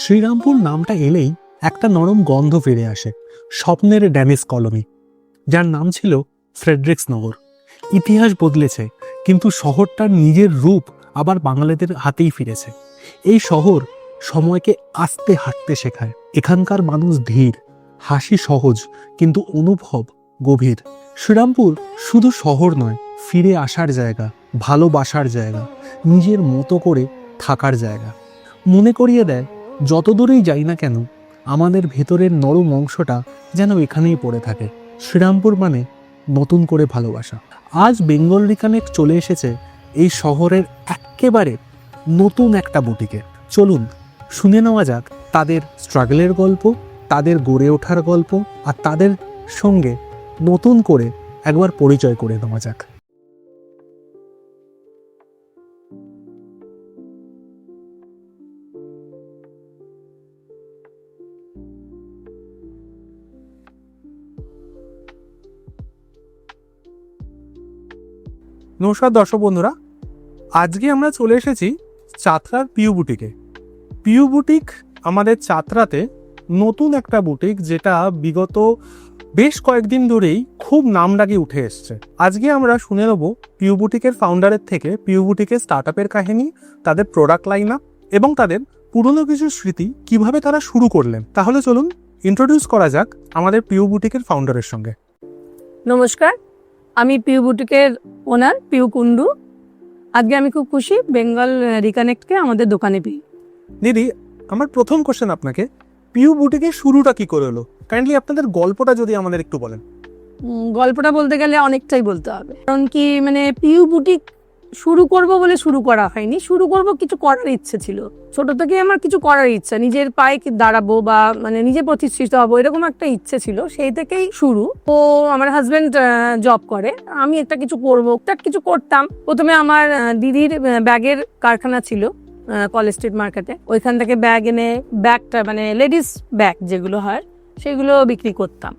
শ্রীরামপুর নামটা এলেই একটা নরম গন্ধ ফিরে আসে, স্বপ্নের ড্যানিশ কলোনি, যার নাম ছিল ফ্রেডরিক্সনগর। ইতিহাস বদলেছে, কিন্তু শহরটার নিজের রূপ আবার বাঙালিদের হাতেই ফিরেছে। এই শহর সময়কে আস্তে হাঁটতে শেখায়। এখানকার মানুষ ধীর, হাসি সহজ, কিন্তু অনুভব গভীর। শ্রীরামপুর শুধু শহর নয়, ফিরে আসার জায়গা, ভালোবাসার জায়গা, নিজের মতো করে থাকার জায়গা। মনে করিয়ে দেয় যত দূরেই যাই না কেন, আমাদের ভেতরের নরম অংশটা যেন এখানেই পড়ে থাকে। শ্রীরামপুর মানে নতুন করে ভালোবাসা। আজ বেঙ্গল রিকানেক্ট চলে এসেছে এই শহরের একেবারে নতুন একটা বুটিকে। চলুন শুনে নেওয়া যাক তাদের স্ট্রাগলের গল্প, তাদের গড়ে ওঠার গল্প, আর তাদের সঙ্গে নতুন করে একবার পরিচয় করে নেওয়া যাক। নমস্কার দর্শক বন্ধুরা, আজকে আমরা চলে এসেছি চাতরার পিউ বুটিকে। পিউ বুটিক আমাদের চাতরাতে নতুন একটা বুটিক, যেটা বিগত বেশ কয়েকদিন ধরেই খুব নাম ডাকে উঠে এসছে। আজকে আমরা শুনে নেব পিউ বুটিকের ফাউন্ডারের থেকে পিউ বুটিকের স্টার্ট আপের কাহিনী, তাদের প্রোডাক্ট লাইন আপ এবং তাদের পুরনো কিছু স্মৃতি, কিভাবে তারা শুরু করলেন। তাহলে চলুন ইন্ট্রোডিউস করা যাক আমাদের পিউ বুটিকের ফাউন্ডারের সঙ্গে। নমস্কার, আমি পিউ বুটিকের ওনার পিউ কুন্ডু। আজকে আমি খুব খুশি বেঙ্গল রিকানেক্টকে আমাদের দোকানে পেয়ে। দিদি, আমার প্রথম কোশ্চেন আপনাকে, পিউ বুটিকের শুরুটা কি করে হলো? কাইন্ডলি আপনাদের গল্পটা যদি আমাদের একটু বলেন। গল্পটা বলতে গেলে অনেকটাই বলতে হবে, কারণ কি পিউ বুটিক শুরু করব বলে শুরু করা হয়নি। শুরু করব, কিছু করার ইচ্ছে ছিল। ছোট থেকে আমার কিছু করার ইচ্ছা, নিজের পায়ে দাঁড়াবো বা নিজে প্রতিষ্ঠিত হবো, এরকম একটা ইচ্ছে ছিল। সেই থেকেই শুরু। তো আমার হাজবেন্ড জব করে, আমি একটা কিছু করবো, কিছু করতাম। প্রথমে আমার দিদির ব্যাগের কারখানা ছিল কলেজ স্ট্রিট মার্কেটে। ওইখান থেকে ব্যাগ এনে, ব্যাগটা লেডিস ব্যাগ যেগুলো হয় সেগুলো বিক্রি করতাম।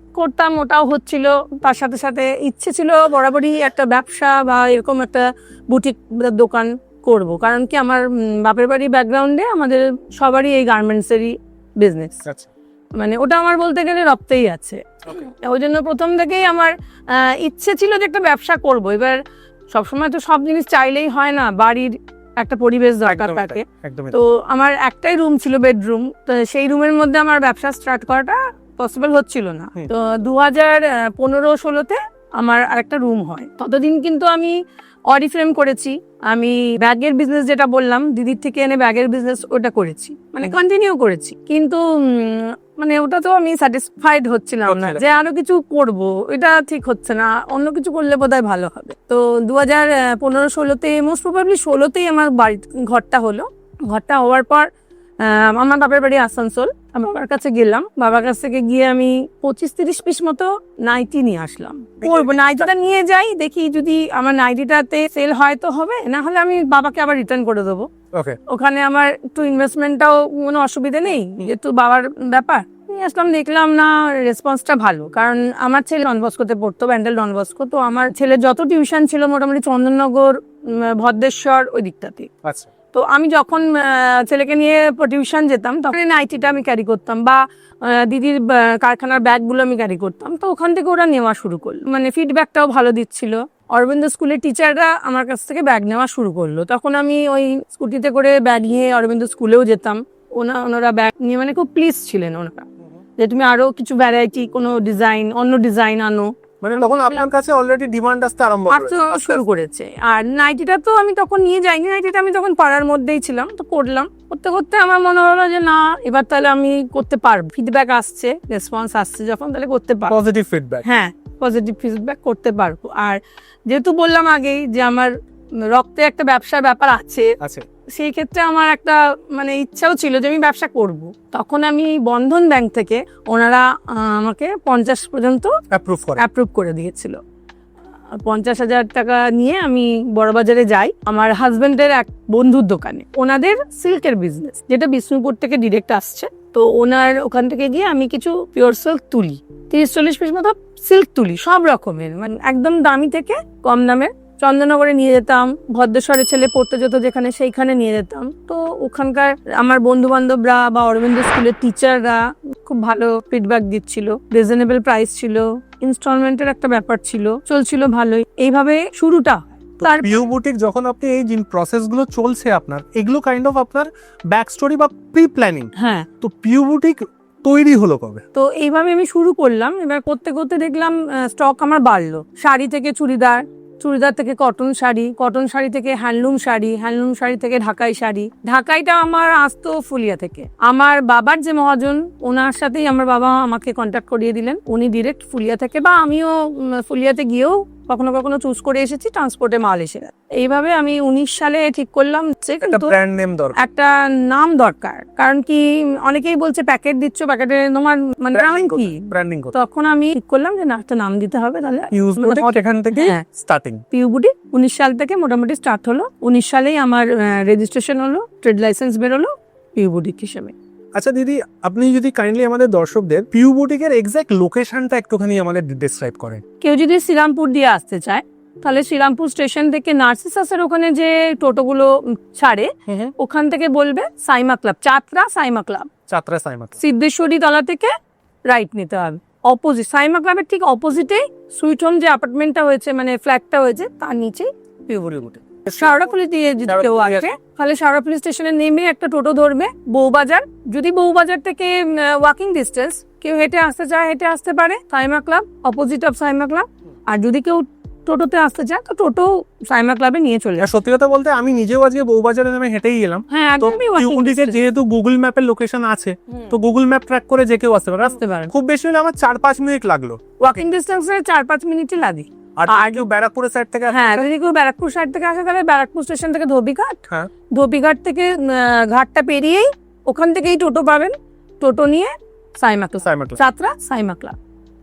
ওটাও হচ্ছিল। তার সাথে সাথে ইচ্ছে ছিল বরাবরই একটা ব্যবসা বা এরকম একটা বুটিক দোকান করব, কারণ কি আমার বাপের বাড়ি ব্যাকগ্রাউন্ডে আমাদের সবারই এই গার্মেন্টসেরই বিজনেস। ওটা আমার বলতে গেলে রপ্তেই আছে। ওই জন্য প্রথম থেকেই আমার ইচ্ছে ছিল যে একটা ব্যবসা করব। এবার সবসময় তো সব জিনিস চাইলেই হয় না, বাড়ির একটা পরিবেশ দরকার থাকে। তো আমার একটাই রুম ছিল, বেডরুম। তো সেই রুমের মধ্যে আমার ব্যবসা স্টার্ট করাটা পসিবল হচ্ছিল না। তো 2015-16-তে আমার আরেকটা রুম হয়। ততদিন কিন্তু আমি অরিফ্রেম করেছি, আমি ব্যাগের বিজনেস যেটা বললাম, দিদির থেকে এনে ব্যাগের বিজনেস ওটা করেছি, কন্টিনিউ করেছি। কিন্তু ওটা তো আমি স্যাটিসফাইড হচ্ছিলাম না যে আরো কিছু করব, এটা ঠিক হচ্ছে না, অন্য কিছু করলে বোধহয় ভালো হবে। তো 2015-16-তে, মোস্ট প্রবাবলি 16-তেই আমার ঘরটা হলো। ঘরটা হওয়ার পর আমার বাপের বাড়ি আসানসোল। আমি বাবার কাছে গেলাম, বাবার কাছ থেকে গিয়ে আমি 25-30 পিস মতো নাইটি নিয়ে আসলাম। নাইটিটা নিয়ে যাই, দেখি যদি আমার নাইটিটাতে সেল হয় তো হবে, না হলে আমি বাবাকে আবার রিটার্ন করে দেবো। ওখানে আমার একটু ইনভেস্টমেন্টটাও কোনো অসুবিধা নেই, যেহেতু বাবার ব্যাপার। নিয়ে আসলাম, দেখলাম না রেসপন্সটা ভালো, কারণ আমার ছেলে ডন বস্কোতে পড়তো, ব্যান্ডেল ডন বস্কো। তো আমার ছেলের যত টিউশন ছিল মোটামুটি চন্দননগর, ভদ্রেশ্বর, ওই দিকটাতে। তো আমি যখন ছেলেকে নিয়ে টিউশন যেতাম, তখন নাইটিটা আমি ক্যারি করতাম, বা দিদির কারখানার ব্যাগগুলো আমি ক্যারি করতাম। তো ওখান থেকে ওরা নেওয়া শুরু করলো, ফিডব্যাকটাও ভালো দিচ্ছিল। অরবিন্দ স্কুলের টিচাররা আমার কাছ থেকে ব্যাগ নেওয়া শুরু করলো। তখন আমি ওই স্কুটিতে করে ব্যাগ নিয়ে অরবিন্দ স্কুলেও যেতাম। ওনারা ব্যাগ নিয়ে খুব প্লিজ ছিলেন ওনারা, যে তুমি আরো কিছু ভ্যারাইটি, কোনো ডিজাইন, অন্য ডিজাইন আনো। তখন আপনার কাছে অলরেডি ডিমান্ড আসতে আরম্ভ শুরু করেছে। আর নাইটিটা তো আমি তখন নিয়ে যাইনি, নাইটিটা আমি তখন পাড়ার মধ্যেই ছিলাম। তো করলাম, করতে করতে আমার মনে হলো যে না, এবার তাহলে আমি করতে পারবো। ফিডব্যাক আসছে, রেসপন্স আসছে যখন, তাহলে করতে পারবো। পজিটিভ ফিডব্যাক, হ্যাঁ, পজিটিভ ফিডব্যাক করতে পারবো। আর যেহেতু বললাম আগেই যে আমার রক্তে একটা ব্যবসার ব্যাপার আছে, সেই ক্ষেত্রে আমার একটা ইচ্ছাও ছিল যে আমি ব্যবসা করব। তখন আমি বন্ধন ব্যাংক থেকে ওনারা আমাকে 50 পর্যন্ত অ্যাপ্রুভ করে দিয়েছিল। 50,000 টাকা নিয়ে আমি বড়বাজারে যাই আমার হাজবেন্ডের এক বন্ধুর দোকানে, ওনাদের সিল্কের বিজনেস, যেটা বিষ্ণুপুর থেকে ডিরেক্ট আসছে। তো ওনার ওখান থেকে গিয়ে আমি কিছু পিওর সিল্ক তুলি, 30-40 পিস মতো সিল্ক তুলি, সব রকমের, একদম দামি থেকে কম দামের চন্দননগরে নিয়ে যেতাম, ভদ্রেশ্বরে ছেলে পড়তে যেত যেখানে, সেইখানে নিয়ে যেতাম। তো ওখানকার আমার বন্ধু বান্ধবরা বা অরবিন্দ স্কুলের টিচাররা খুব ভালো ফিডব্যাক দিচ্ছিল, রিজনেবল প্রাইস ছিল, ইনস্টলমেন্টের একটা ব্যাপার ছিল, চলছিল ভালোই। এইভাবে শুরুটা। পিউ বুটিক যখন আপনি এই প্রসেস গুলো চলছে আপনার, এগুলো কাইন্ড অফ আপনার ব্যাক স্টোরি বা প্রি প্ল্যানিং। হ্যাঁ, তো পিউ বুটিক তৈরি হলো কবে? তো এইভাবে আমি শুরু করলাম। এবার করতে করতে দেখলাম স্টক আমার বাড়লো। শাড়ি থেকে চুড়িদার, চুড়িদার থেকে কটন শাড়ি, কটন শাড়ি থেকে হ্যান্ডলুম শাড়ি, হ্যান্ডলুম শাড়ি থেকে ঢাকাই শাড়ি। ঢাকাইটা আমার আসতো ফুলিয়া থেকে। আমার বাবার যে মহাজন, ওনার সাথেই আমার বাবা আমাকে কন্ট্যাক্ট করিয়ে দিলেন। উনি ডিরেক্ট ফুলিয়া থেকে, বা আমিও ফুলিয়াতে গিয়েও কখনো কখনো চুজ করে এসেছি, ট্রান্সপোর্টে মাল এসে গেছে। এইভাবে আমি 19 সালে ঠিক করলাম যে ব্র্যান্ড নেম দরকার, একটা নাম দরকার। কারণ কি, অনেকেই বলছে প্যাকেট দিচ্ছ, প্যাকেটে তোমার মানে নাম কি, ব্র্যান্ডিং। তখন আমি ঠিক করলাম যে না, একটা নাম দিতে হবে। তাহলে পিউস বুটিক এখান থেকে স্টার্টিং। পিউ বুটিক 19 সাল থেকে মোটামুটি স্টার্ট হলো। 19 সালেই আমার রেজিস্ট্রেশন হলো, ট্রেড লাইসেন্স বেরোলো পিউ বুটিক হিসেবে। আচ্ছা দিদি, আপনি যদি কাইন্ডলি আমাদের দর্শকদের পিউ বুটিকের এক্সাক্ট লোকেশনটা একটুখানি আমাদের ডিসক্রাইব করেন। কেউ যদি শ্রীরামপুর দিয়ে আসতে চায়, তাহলে শ্রীরামপুর স্টেশন থেকে নার্সিসাসের ওখানে যে টোটোগুলো ছাড়ে, ওখান থেকে বলবে Saima club, Chatra Saima club, Chatra Saima club, Siddheshwari Tala থেকে রাইট নিতে হবে। অপোজিট সাইমা ক্লাবের ঠিক অপোজিটেই সুইট হোম যে অ্যাপার্টমেন্টটা হয়েছে, মানে ফ্ল্যাটটা হয়েছে, তার নিচেই পিউ বুটিক। শাওড়াফুলি দিয়ে যদি কেউ আসে, তাহলে শাওড়াফুলি স্টেশনে নেমে একটা টোটো ধরবে, বউবাজার। যদি বউবাজার থেকে ওয়াকিং ডিস্টেন্স, কেউ হেঁটে আসতে চায় হেঁটে আসতে পারে, Saima club opposite of Saima club. আর যদি কেউ টোটোতে আসতে চায়, তো টোটো সাইমা ক্লাবে নিয়ে চলে যায়। সত্যি কথা বলতে আমি নিজেও আজকে বউবাজারে নেমে হেঁটেই গেলাম। হ্যাঁ, তো একদমই পিউ বুটিকের যেহেতু গুগল ম্যাপের লোকেশন আছে, তো গুগল ম্যাপ ট্র্যাক করে যে কেউ আসতে পারে। খুব বেশি হলে আমার 4-5 মিনিট লাগলো। ওয়াকিং ডিস্টেন্সে 4-5 মিনিটই লাগে। আর কেউ ব্যারাকপুরের সাইড থেকে, হ্যাঁ, যদি কেউ ব্যারাকপুর সাইড থেকে আসে, তাহলে ব্যারাকপুর স্টেশন থেকে ধোবিঘাট, ধোবিঘাট থেকে ঘাটটা পেরিয়েই ওখান থেকেই টোটো পাবেন। টোটো নিয়ে সাইমা ক্লাব, চাতরা সাইমা ক্লাব।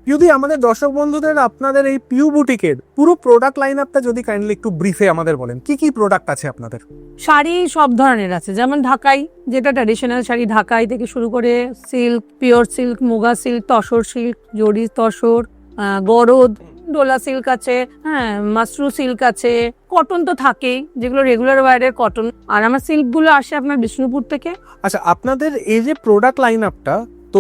যদি আমাদের দর্শক বন্ধুদের আপনাদের এই পিউ বুটিকের পুরো প্রোডাক্ট লাইন আপটা যদি কাইন্ডলি একটু ব্রিফে আমাদের বলেন, কি কি প্রোডাক্ট আছে আপনাদের? শাড়ি সব ধরনের আছে, যেমন ঢাকাই, যেটা ট্র্যাডিশনাল শাড়ি, ঢাকাই থেকে শুরু করে silk, pure silk, muga silk, tussar silk, জরি তসর, গরদ, ডোলা সিল্ক আছে, হ্যাঁ, মাসরু সিল্ক আছে, কটন তো থাকেই, যেগুলো রেগুলার ওয়ারের কটন। আর আমার সিল্ক গুলো আসে আপনার বিষ্ণুপুর থেকে। আচ্ছা, আপনাদের এই যে প্রোডাক্ট লাইন আপটা, তো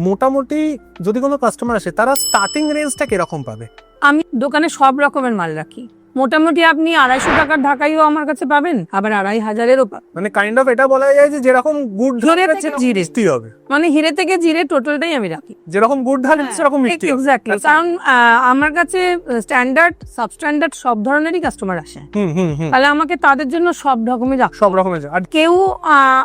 মোটামুটি যদি কোনো কাস্টমার আসে, তারা স্টার্টিং রেঞ্জটা কিরকম পাবে? আমি দোকানে সব রকমের মাল রাখি। মোটামুটি আপনি 250 টাকার ঢাকাইও আমার কাছে পাবেন, আবার 2500-এরও পাবেন। মানে কাইন্ড অফ এটা বলা যায় যে যেরকম গুড মিষ্টি হবে, মানে হিরে থেকে জিরে টোটালটাই আমি রাখি। যেরকম গুড ঢাল সেরকম মিষ্টি। এক্স্যাক্টলি, কারণ আমার কাছে স্ট্যান্ডার্ড, সাবস্ট্যান্ডার্ড সব ধরনেরই কাস্টমার আসে। তাহলে আমাকে তাদের জন্য সব রকমের আর কেউ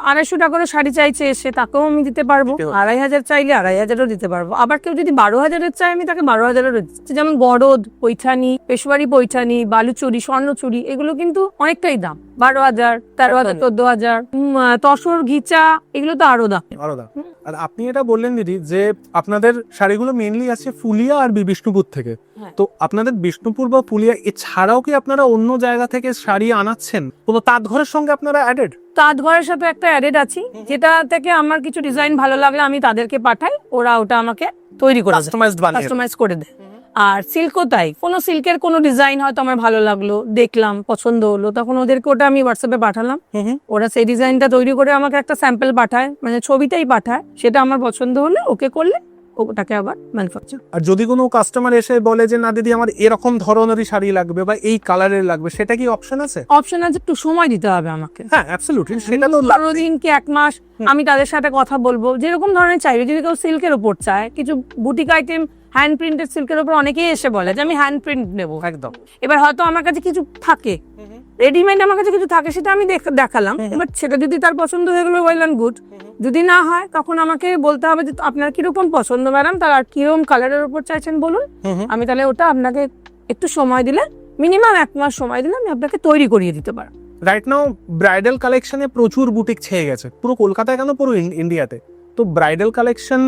250 টাকা করে শাড়ি চাইছে এসে, তাকেও আমি দিতে পারবো। 2500 চাইলে 2500-ও দিতে পারবো। আবার কেউ যদি 12,000-এর চাই, আমি তাকে 12,000-এরও দিচ্ছি। যেমন গরদ, পৈঠানি, পেশোয়ারি পৈঠানি, বালুচুরি, স্বর্ণচুরি, এগুলো কিন্তু অনেকটাই দাম। 12,000, 13,000, 14,000। তসর, ঘিচা, এগুলো তো আরো দাম। আর আপনি এটা বললেন দিদি যে আপনাদের শাড়িগুলো মেইনলি আছে ফুলিয়া আর বিষ্ণুপুর থেকে। তো আপনাদের বিষ্ণুপুর বা ফুলিয়া এছাড়াও কি আপনারা অন্য জায়গা থেকে শাড়ি আনাচ্ছেন? কোনো তাঁত ঘরের সঙ্গে আপনারা অ্যাডেড? তাঁত ঘরের সাথে একটা অ্যাডেড আছি, যেটা থেকে আমার কিছু ডিজাইন ভালো লাগলে আমি তাদেরকে পাঠাই, ওরা ওটা আমাকে তৈরি করে কাস্টমাইজ করে দেয়। আর সিল্কও তাই, কোনো সিল্কের কোনো ডিজাইন হয়তো আমার ভালো লাগলো, দেখলাম, পছন্দ হলো, তখন ওদেরকে ওটা আমি হোয়াটসঅ্যাপে পাঠালাম। ওরা সেই ডিজাইনটা তৈরি করে আমাকে একটা স্যাম্পল পাঠায়, মানে ছবিটাই পাঠায়। সেটা আমার পছন্দ হলে ওকে করলে ওটাকে আবার ম্যানুফ্যাকচার। আর যদি কোনো কাস্টমার এসে বলে যে না দিদি আমার এরকম ধরনেরই শাড়ি লাগবে বা এই কালারের লাগবে, সেটা কি অপশন আছে? অপশন আছে, একটু সময় দিতে হবে আমাকে। হ্যাঁ, অ্যাবসলিউটলি, সেটা তো 15 দিন কি 1 মাস আমি তাদের সাথে কথা বলবো, যেরকম ধরনের চাইবে। যদি কেউ সিল্কের ওপর চায়, কিছু বুটিক আইটেম হ্যান্ড প্রিন্টেড সিল্কের ওপর অনেকেই এসে বলে যে আমি হ্যান্ড প্রিন্ট নেবো, একদম। এবার হয়তো আমার কাছে কিছু থাকে রেডিমেড, আমার কাছে কিছু থাকে, সেটা আমি দেখালাম। এবার সেটা যদি তার পছন্দ হয়ে গেলো, ওয়েল অ্যান্ড গুড। যদি না হয়, তখন আমাকে বলতে হবে যে আপনার কিরকম পছন্দ ম্যাডাম, তার আর কিরকম কালারের উপর চাইছেন বলুন। আমি তাহলে ওটা আপনাকে একটু সময় দিলে, মিনিমাম 1 মাস সময় দিলে আমি আপনাকে তৈরি করিয়ে দিতে পারবো। রাইট নাও ব্রাইডাল কালেকশনে প্রচুর বুটিক ছেয়ে গেছে, পুরো কলকাতায় কেন, পুরো ইন্ডিয়াতে। তো ব্রাইডাল কালেকশন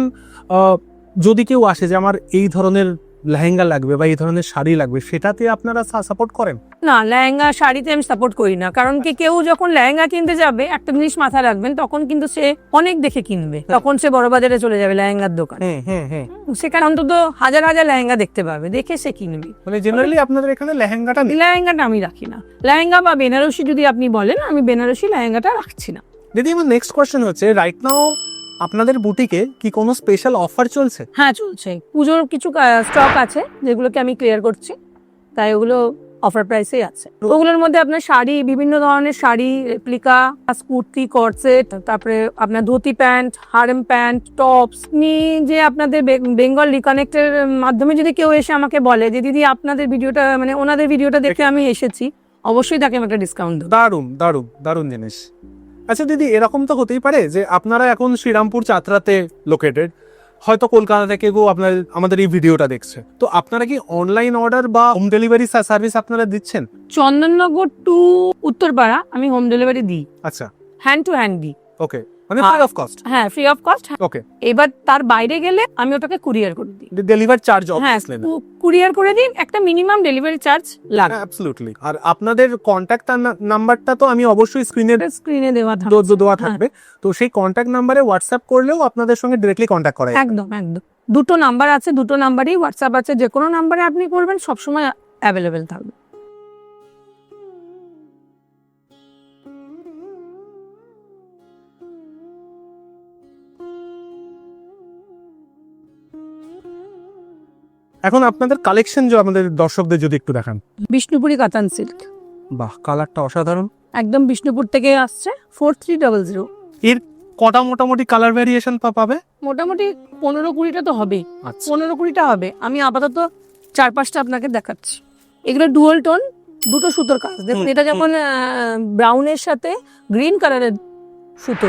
যদি কেউ আসে যে আমার এই ধরনের লেহেঙ্গা লাগবে বা এই ধরনের শাড়ি লাগবে, সেটাতে আপনারা সাপোর্ট করেন? না, লেহেঙ্গা শাড়িতে আমি সাপোর্ট করি না, কারণ কি কেউ যখন লেহেঙ্গা কিনতে যাবে একটা জিনিস মাথায় রাখবেন, তখন কিন্তু সে অনেক দেখে কিনবে, তখন সে বড় বাজারে চলে যাবে লেহেঙ্গার দোকান, সেখানে অন্তত হাজার হাজার লেহেঙ্গা দেখতে পাবে, দেখে সে কিনবে। মানে জেনারেলি আপনাদের এখানে লেহেঙ্গাটা নেই? লেহেঙ্গাটা আমি রাখি না, লেহেঙ্গা বা বেনারসি যদি আপনি বলেন, আমি বেনারসি লেহেঙ্গাটা রাখছি না। দিদি, আমার নেক্সট কোয়েশ্চেন হচ্ছে, রাইট নাও আপনাদের বুটিকে কি কোনো স্পেশাল অফার চলছে? হ্যাঁ, চলছে। পুজোর কিছু স্টক আছে যেগুলোকে আমি ক্লিয়ার করছি, তাই ওগুলো অফার প্রাইসেই আছে। ওগুলোর মধ্যে আপনার শাড়ি, বিভিন্ন ধরনের শাড়ি, রেপ্লিকা, কুর্তি, কর্সেট, তারপরে আপনার dhoti pant, harem pant, tops. যে আপনাদের বেঙ্গল রিকানেক্টের মাধ্যমে যদি কেউ এসে আমাকে বলে যে দিদি আপনাদের ভিডিওটা, মানে ওনাদের ভিডিওটা দেখে আমি এসেছি, অবশ্যই তাকে আমি একটা ডিসকাউন্ট দেবো। দারুণ দারুণ দারুণ জিনিস। আচ্ছা দিদি, এরকম তো হতেই পারে যে আপনারা এখন শ্রীরামপুর চাতরাতে লোকেটেড, হয়তো কলকাতা থেকে কেউ আমাদের এই ভিডিওটা দেখছে, তো আপনারা কি অনলাইন অর্ডার বা হোম ডেলিভারি সার্ভিস আপনারা দিচ্ছেন? চন্দননগর টু উত্তরপাড়া আমি হোম ডেলিভারি দিই, আচ্ছা, হ্যান্ড টু হ্যান্ড দিই। ওকে, মানে ফ্রি অফ কস্ট? হ্যাঁ, ফ্রি অফ কস্ট। ওকে, এবার তার বাইরে গেলে আমি ওটাকে কুরিয়ার করে দিই। ডেলিভারি চার্জ হ্যাঁ, অবভিয়াসলি না? কুরিয়ার করে দিন, একটা মিনিমাম ডেলিভারি চার্জ লাগে। অ্যাবসলিউটলি। আর আপনাদের কন্ট্যাক্ট নাম্বারটা তো আমি অবশ্যই স্ক্রিনে দেওয়া দেওয়া থাকবে, তো সেই কন্ট্যাক্ট নাম্বারে হোয়াটসঅ্যাপ করলেও আপনাদের সঙ্গে ডিরেক্টলি কন্ট্যাক্ট করা যায়? একদম একদম। দুটো নাম্বার আছে, দুটো নাম্বারই হোয়াটসঅ্যাপ আছে, যে কোনো নাম্বারে আপনি করবেন, সবসময় অ্যাভেলেবেল থাকবে। এখন আপনাদের কালেকশন যে আমাদের দর্শকদের যদি একটু দেখান। বিষ্ণুপুরি কাতান সিল্ক। বাহ, কালারটা অসাধারণ। একদম বিষ্ণুপুর থেকে আসছে, 4300। এর কটা মোটামুটি কালার ভ্যারিয়েশন পাবে? মোটামুটি 15-20টা তো হবে। আচ্ছা, 15-20টা হবে। আমি আপাতত 4-5টা আপনাকে দেখাচ্ছি। এগুলো ডুয়াল টোন, দুটো সুতোর কাজ। দেখুন, এটা যেমন ব্রাউনের সাথে গ্রিন কালারের সুতো,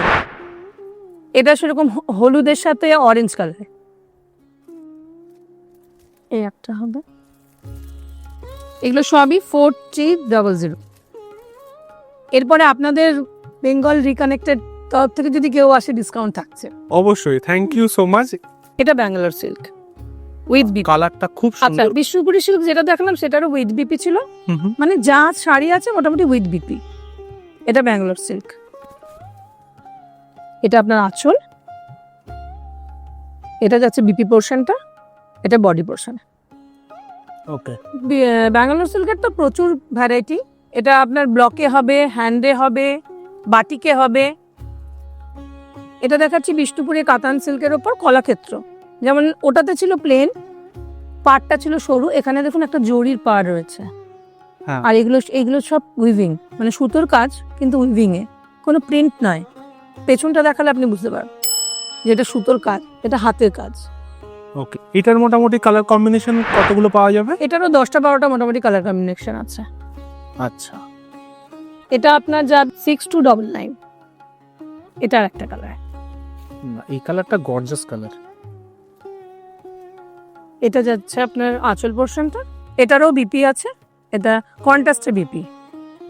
এটা সেরকম হলুদের সাথে অরেঞ্জ কালারের। এই একটা হবে। এগুলো সবই 4300। এরপরে আপনাদের বেঙ্গল রিকানেক্টেড তরফ থেকে যদি কেউ আসে, ডিসকাউন্ট থাকছে অবশ্যই। Thank you so much. এটা ব্যাঙ্গালোর সিল্ক উইথ বিপি। কালারটা খুব আচ্ছা, সুন্দর। বিষ্ণুপুরি সিল্ক যেটা দেখালাম সেটারও উইথ বিপি ছিল, মানে যা শাড়ি আছে মোটামুটি উইথ বিপি। এটা ব্যাঙ্গালোর সিল্ক। এটা আপনার আঁচল, এটা যাচ্ছে বিপি পোর্শনটা, এটা বডি পোর্শন। ওকে, ব্যাঙ্গালোর সিল্কের তো প্রচুর ভ্যারাইটি। এটা আপনার ব্লকে হবে, হ্যান্ডে হবে, বাটিকে হবে। এটা দেখাচ্ছি বিষ্ণুপুরি কাতান সিল্কের ওপর কলাক্ষেত্র। যেমন ওটাতে ছিল প্লেন, পাড়টা ছিল সরু, এখানে দেখুন একটা জরির পাড় রয়েছে। হ্যাঁ। আর এগুলো সব উইভিং, মানে সুতোর কাজ, কিন্তু উইভিং এ, কোনো প্রিন্ট নয়। পেছনটা দেখালে আপনি বুঝতে পারবেন যে এটা সুতোর কাজ, এটা হাতের কাজ। ওকে, এটার মোটামুটি কালার কম্বিনেশন কতগুলো পাওয়া যাবে? এটারও 10টা-12টা মোটামুটি কালার কম্বিনেশন আছে। আচ্ছা, এটা আপনার যা 6299, এটার একটা কালার। এই কালারটা গর্জাস কালার। এটা যাচ্ছে আপনার আঁচল পোর্শনটা, এটারও বিপি আছে, এটা কন্ট্রাস্টে বিপি,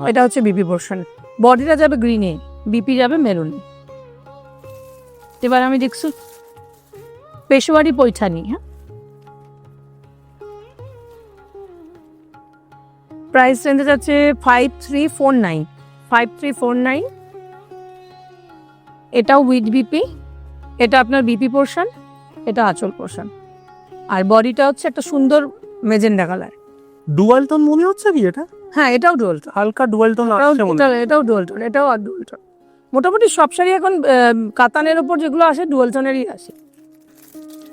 এটা হচ্ছে বিপি পোর্শন। বডিটা যাবে গ্রিনে, বিপি যাবে মেরুনে। এবার আমি দেখছি পেশোয়ারি পৈঠানি। হ্যাঁ, প্রাইস রেঞ্জে যাচ্ছে 5349। এটাও উইথ বিপি, এটা আপনার বিপি পোর্শন, এটা আঁচল পোর্শন। আর বডিটা হচ্ছে একটা সুন্দর মেজেন্ডা কালার। ডুয়াল টোন মনে হচ্ছে কি এটা? হ্যাঁ, এটাও ডুয়াল টোন, হালকা ডুয়াল টোন আসছে মনে হয়। এটাও ডুয়াল টোন, এটাও আর ডুয়াল টোন। মোটামুটি সব শাড়ি এখন কাতানের ওপর যেগুলো আসে ডুয়াল টোনেরই আসে।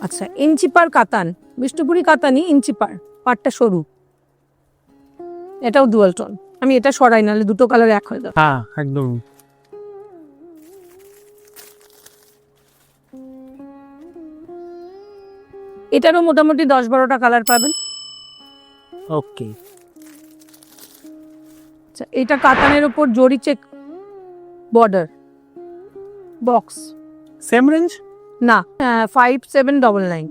আচ্ছা, ইঞ্চিপার কাতান, বিষ্ণুপুরি কাতানই ইঞ্চিপার, পাটটা সরু, এটাও ডুয়াল টোন। আমি এটা সরাই, নাহলে দুটো কালার এক হয়ে যাবে। হ্যাঁ, একদম। এটারও মোটামুটি 10-12টা কালার পাবেন। ওকে, আচ্ছা, এটা কাতানের উপর zari check border box. Same range না, 5799।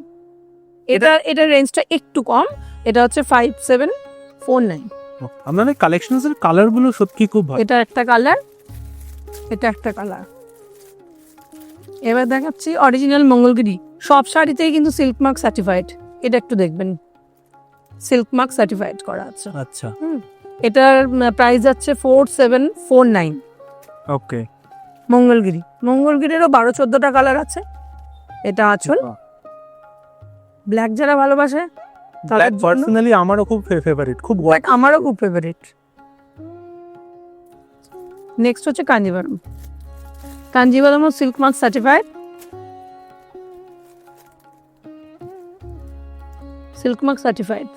এটার রেঞ্জটা একটু কম, এটা হচ্ছে 5749। আপনাদের কালেকশনস এর কালার গুলো সত্যি খুব ভালো। এটা একটা কালার, এটা একটা কালার। এবার দেখাচ্ছি অরিজিনাল মঙ্গলগিরি। সব শাড়িতেই কিন্তু সিল্ক মার্ক সার্টিফাইড। এটা একটু দেখবেন, সিল্ক মার্ক সার্টিফাইড করা আছে। আচ্ছা, এটার প্রাইস যাচ্ছে 4749। ওকে। মঙ্গলগিরিরও 12-14টা কালার আছে। এটা আঁচল, ব্ল্যাক যারা ভালোবাসে ব্ল্যাক পার্সোনালি আমারও খুব ফেভারিট, খুব আমারও খুব ফেভারিট। নেক্সট হচ্ছে কাঞ্জিভারম। কাঞ্জিভারমও silk mark certified, silk mark certified.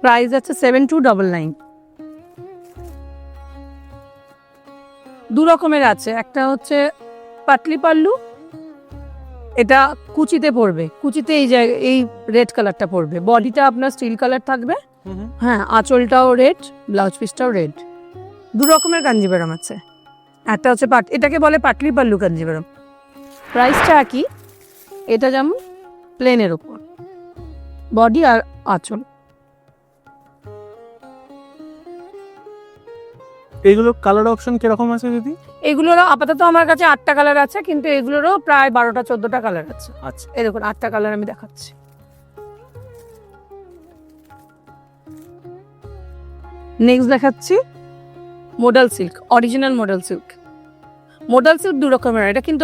Price আছে 7299। দু রকমের আছে, একটা হচ্ছে পাটলি পাল্লু, এটা কুচিতে পড়বে, কুচিতে এই জায়গায় এই রেড কালারটা পড়বে, বডিটা আপনার স্টিল কালার থাকবে, হ্যাঁ আঁচলটাও রেড, ব্লাউজ পিসটাও রেড। দু রকমের কাঞ্জিভারম আছে, একটা হচ্ছে এটাকে বলে পাটলি পাল্লু কাঞ্জিভারম। প্রাইসটা একই, এটা যেমন প্লেনের উপর, বডি আর আঁচল। এইগুলো কালার অপশন কিরকম আছে দিদি? এগুলোরও আপাতত আমার কাছে 8টা কালার আছে, কিন্তু এগুলোরও প্রায় 12টা-14টা কালার আছে। আচ্ছা, এই দেখুন 8টা কালার আমি দেখাচ্ছি। নেক্সট দেখাচ্ছি model silk, original model silk. Model silk দু রকমের, এটা কিন্তু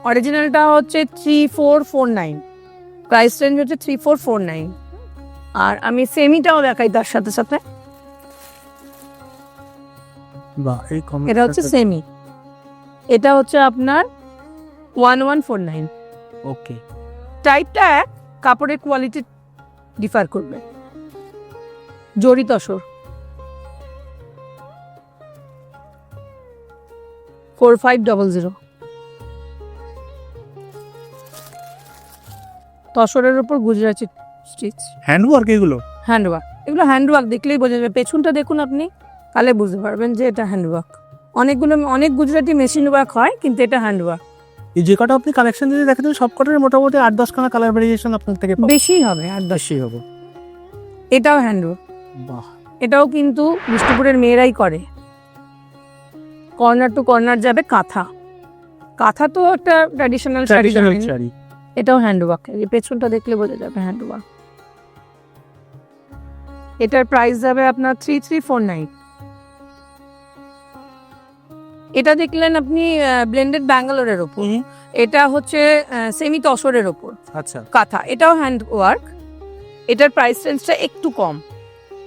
অরিজিনালটা হচ্ছে 3449, প্রাইস রেঞ্জ হচ্ছে 3449। আর আমি সেমিটাও দেখাই তার সাথে সাথে, বাহ, এই এটা হচ্ছে সেমি, এটা হচ্ছে আপনার 1149। ওকে। টাইপটা এক, কাপড়ের কোয়ালিটি ডিফার করবে। জরি তসর 4500। তসরের উপর গুজরাটি স্টিচ, হ্যান্ডওয়ার্ক এগুলো? হ্যান্ডওয়ার্ক, এগুলো হ্যান্ডওয়ার্ক দেখলেই বোঝা যাবে। পেছনটা দেখুন আপনি, তাহলে বুঝতে পারবেন যে এটা হ্যান্ডওয়ার্ক। অনেক গুজরাটি মেশিন ওয়ার্ক হয়, কিন্তু এটা হ্যান্ডওয়ার্ক। এই যে কটা আপনি কালেকশন যদি দেখেন সব কটার মোটামুটি 8-10 খানা কালার ভেরিয়েশন আপনার থেকে বেশি হবে, আর 10ই হবে। এটাও হ্যান্ডওয়ার্ক, বাহ, এটাও কিন্তু বিষ্ণুপুরের মেয়েরাই করে। কর্নার টু কর্নার যাবে কাঁথা, কাঁথা তো একটা ট্র্যাডিশনাল শাড়ি, এটাও হ্যান্ডওয়ার্ক। এই পেছনটা দেখলে বোঝা যাবে হ্যান্ডওয়ার্ক। এটার প্রাইস যাবে আপনার 3349। এটা দেখলেন আপনি ব্লেন্ডেড ব্যাঙ্গালোরের ওপর, এটা হচ্ছে সেমি তসরের ওপর। আচ্ছা, কাঁথা, এটাও হ্যান্ড ওয়ার্ক। এটার প্রাইস রেঞ্জটা একটু কম,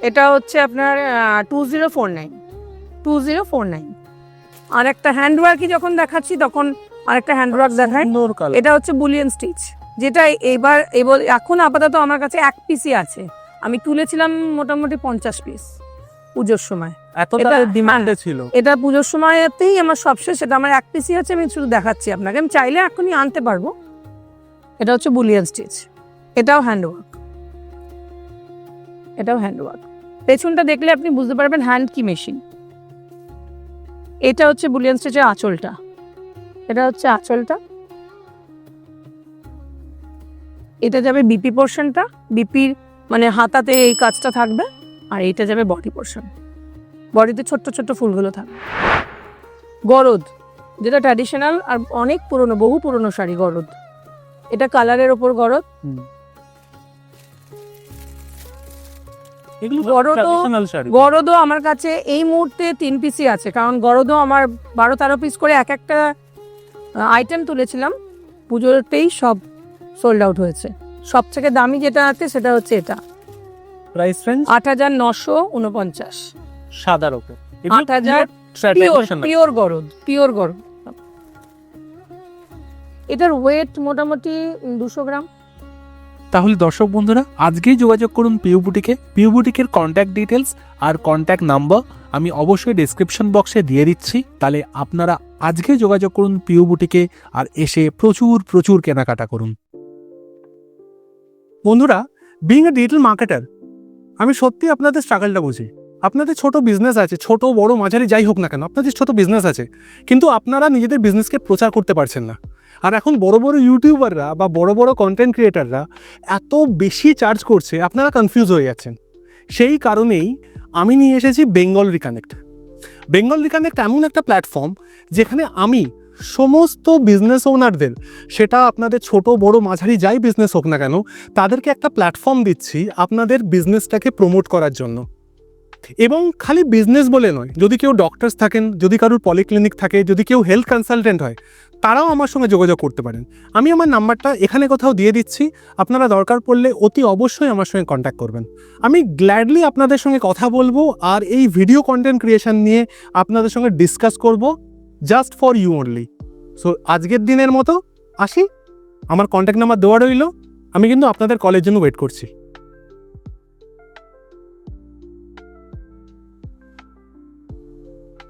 এটা হচ্ছে আপনার 2049। আর একটা হ্যান্ডওয়ার্কই যখন দেখাচ্ছি তখন আরেকটা হ্যান্ডওয়ার্ক দেখায়, এটা হচ্ছে বুলিয়ান স্টিচ, যেটা এখন আপাতত আমার কাছে 1 পিসই আছে। আমি তুলেছিলাম মোটামুটি 50 পিস পুজোর সময়, এতটা ডিমান্ডে ছিল। এটা পুজোর সময়তেই আমার সবশেষ, সেটা আমার 1 পিসই আছে, আমি শুধু দেখাচ্ছি আপনাকে। আমি চাইলে এখনই আনতে পারবো। এটা হচ্ছে বুলিয়ান স্টিচ, এটাও হ্যান্ডওয়ার্ক, এটাও হ্যান্ডওয়ার্ক। পেছনটা দেখলে আপনি বুঝতে পারবেন হ্যান্ড কি মেশিন। এটা হচ্ছে বুলিয়ান স্টিচের আঁচলটা, এটা হচ্ছে আঁচলটা। এটা যাবে বিপি পোর্শনটা, বিপির মানে হাতাতে এই কাজটা থাকবে, আর এইটা যাবে বডি পোর্শন, বডিতে ছোট্ট ছোট্ট ফুলগুলো থাকবে। গরদ, যেটা ট্র্যাডিশনাল আর অনেক পুরনো, বহু পুরনো শাড়ি গরদ। এটা কালারের ওপর গরদ। গরদও আমার কাছে এই মুহূর্তে 3 পিসই আছে, কারণ গরদও আমার 12-13 পিস করে একটা আইটেম তুলেছিলাম, পুজোতেই সব সোল্ড আউট হয়েছে। সব থেকে দামি যেটা আছে সেটা হচ্ছে এটা, প্রাইস রেঞ্জ 8949। সাদার উপর 8000, পিওর গরদ। এটার ওয়েট মোটামুটি 200 গ্রাম। তাহলে দর্শক বন্ধুরা, আজকেই যোগাযোগ করুন পিউ বুটিকে। পিউ বুটিকের কন্ট্যাক্ট ডিটেলস আর কন্ট্যাক্ট নাম্বার আমি অবশ্যই ডেসক্রিপশন বক্সে দিয়ে দিচ্ছি। তাহলে আপনারা আজকে যোগাযোগ করুন পিউ বুটিকে আর এসে প্রচুর কেনাকাটা করুন। বন্ধুরা, বিইং এ ডিজিটাল মার্কেটার, আমি সত্যি আপনাদের স্ট্রাগলটা বুঝি। আপনাদের ছোট বিজনেস আছে, ছোট বড় মাঝারি যাই হোক না কেন, আপনাদের ছোট বিজনেস আছে, কিন্তু আপনারা নিজেদের বিজনেসকে প্রচার করতে পারছেন না। আর এখন বড় বড় ইউটিউবাররা বা বড় বড় কন্টেন্ট ক্রিয়েটাররা এত বেশি চার্জ করছে, আপনারা কনফিউজ হয়ে যাচ্ছেন। সেই কারণেই আমি নিয়ে এসেছি বেঙ্গল রিকানেক্ট। বেঙ্গল রিকানেক্ট এমন একটা প্ল্যাটফর্ম যেখানে আমি সমস্ত বিজনেস ওনারদের, সেটা আপনাদের ছোট বড় মাঝারি যাই বিজনেস হোক না কেন, তাদেরকে একটা প্ল্যাটফর্ম দিচ্ছি আপনাদের বিজনেসটাকে প্রমোট করার জন্য। এবং খালি বিজনেস বলে নয়, যদি কেউ ডক্টরস থাকেন, যদি কারোর পলিক্লিনিক থাকে, যদি কেউ হেলথ কনসালটেন্ট হয়, তারাও আমার সঙ্গে যোগাযোগ করতে পারেন। আমি আমার নাম্বারটা এখানে কোথাও দিয়ে দিচ্ছি, আপনারা দরকার পড়লে অতি অবশ্যই আমার সঙ্গে কন্ট্যাক্ট করবেন। আমি গ্ল্যাডলি আপনাদের সঙ্গে কথা বলবো আর এই ভিডিও কন্টেন্ট ক্রিয়েশন নিয়ে আপনাদের সঙ্গে ডিসকাস করব, just for you only. So আজকের দিনের মতো আসি, আমার কন্ট্যাক্ট নাম্বার দেওয়া রইল, আমি কিন্তু আপনাদের কলের জন্য ওয়েট করছি।